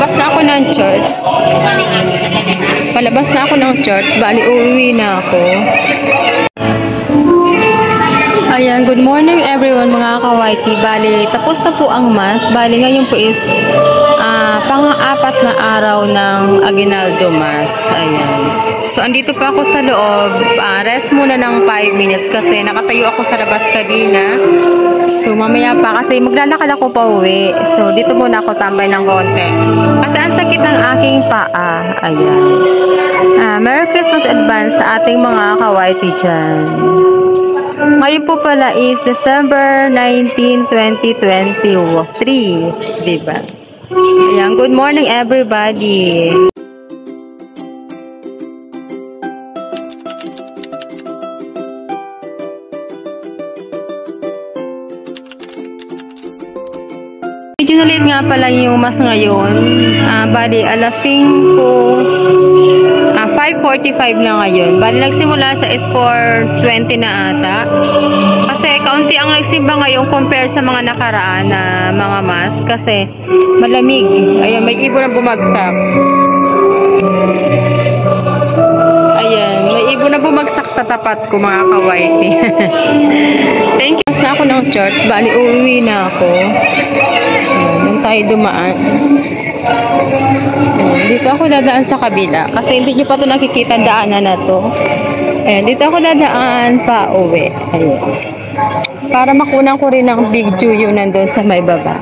Palabas na ako ng church. Palabas na ako ng church. Bali, uuwi na ako. Ayan, good morning everyone mga ka-YT. Bali, tapos na po ang mass. Bali, ngayon po is pang-apat na araw ng Aguinaldo Mass. Ayan. So, andito pa ako sa loob. Rest muna ng 5 minutes kasi nakatayo ako sa labas kanina. So, mamaya pa kasi maglalakad ako pa uwi. So, dito muna ako tambay ng konti. Kasi ang sakit ng aking paa. Ayan. Merry Christmas advance sa ating mga ka-YT dyan. Ngayon po pala is December 19, 2023. Diba? Ayan, good morning everybody. Medyo nalit nga pala yung mas ngayon. Bali, alas 5:45 na ngayon. Bali, nagsimula siya is 4:20 na ata. Kasi kaunti ang nagsimba ngayon compare sa mga nakaraan na mga mass. Kasi malamig. Ayan, may ibon na bumagsak. Ayan, may ibon na bumagsak sa tapat ko mga ka-YT. Thank you. Mas na ako ng church. Bali, uuwi na ako. Doon tayo dumaan. Ayan, dito ako dadaan sa kabila. Kasi hindi nyo pa ito nakikita daanan na to. Ayan, dito ako dadaan pa uwi. Ayan. Para makunan ko rin ng video yun nandun sa may baba.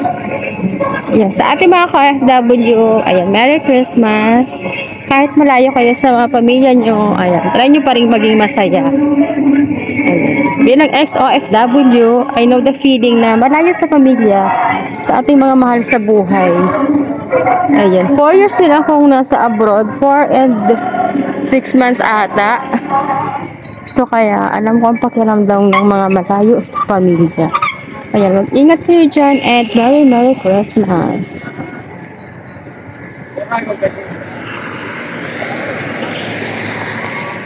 Ayan, sa ating mga ka-FW, ayan, Merry Christmas. Kahit malayo kayo sa mga pamilya nyo, ayan, try nyo pa rin maging masaya. Ayan. Bilang ex-OFW, I know the feeling na malayo sa pamilya, sa ating mga mahal sa buhay. Ayan, 4 years din akong nasa abroad, 4 and 6 months ata. So kaya, alam ko ang pakiramdam ng mga malayo sa pamilya. Ayan, mag-ingat kayo dyan and Merry Christmas.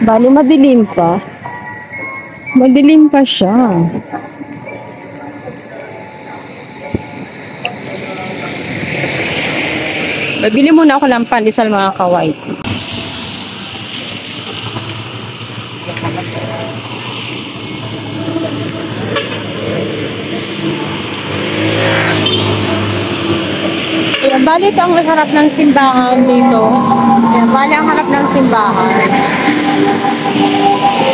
Bali, madilim pa. Madilim pa siya. Babili muna ako ng pandesal mga ka-YT. Ayan, bali ito ang harap ng simbahan dito. Ayan, bali ang harap ng simbahan.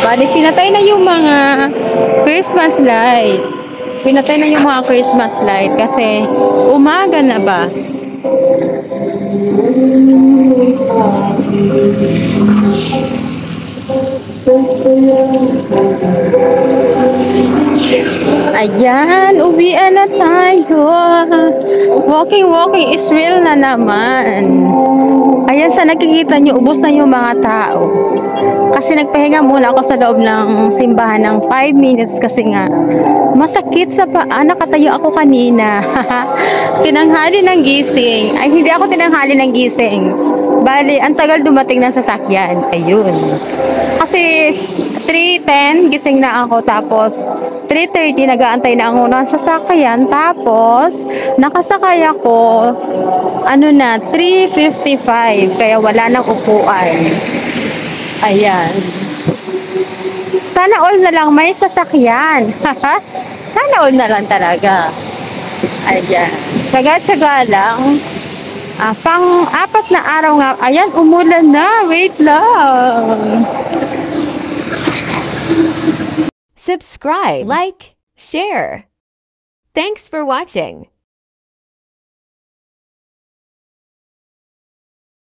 Bali, pinatay na yung mga Christmas light. Pinatay na yung mga Christmas light kasi umaga na ba? Ayan, uwian na tayo. Walking is real na naman. Ayan, sa nakikita nyo, ubos na yung mga tao. Kasi nagpahinga muna ako sa loob ng simbahan ng 5 minutes kasi nga masakit sa paa. Nakatayo ako kanina. Tinanghali ng gising. Ay, hindi ako tinanghali ng gising. Bali, ang tagal dumating ng sasakyan. Ayun. Kasi 3:10 gising na ako, tapos 3:30 nag-aantay na ako ng sasakyan, tapos nakasakay ako 3:55 kaya wala nang upuan. Ayan. Sana all na lang may sasakyan. Sana all na lang talaga. Ayan. Tsaga-tsaga lang. Pang-apat na araw nga. Ayan, umulan na. Wait lang. Subscribe, like, share. Thanks for watching.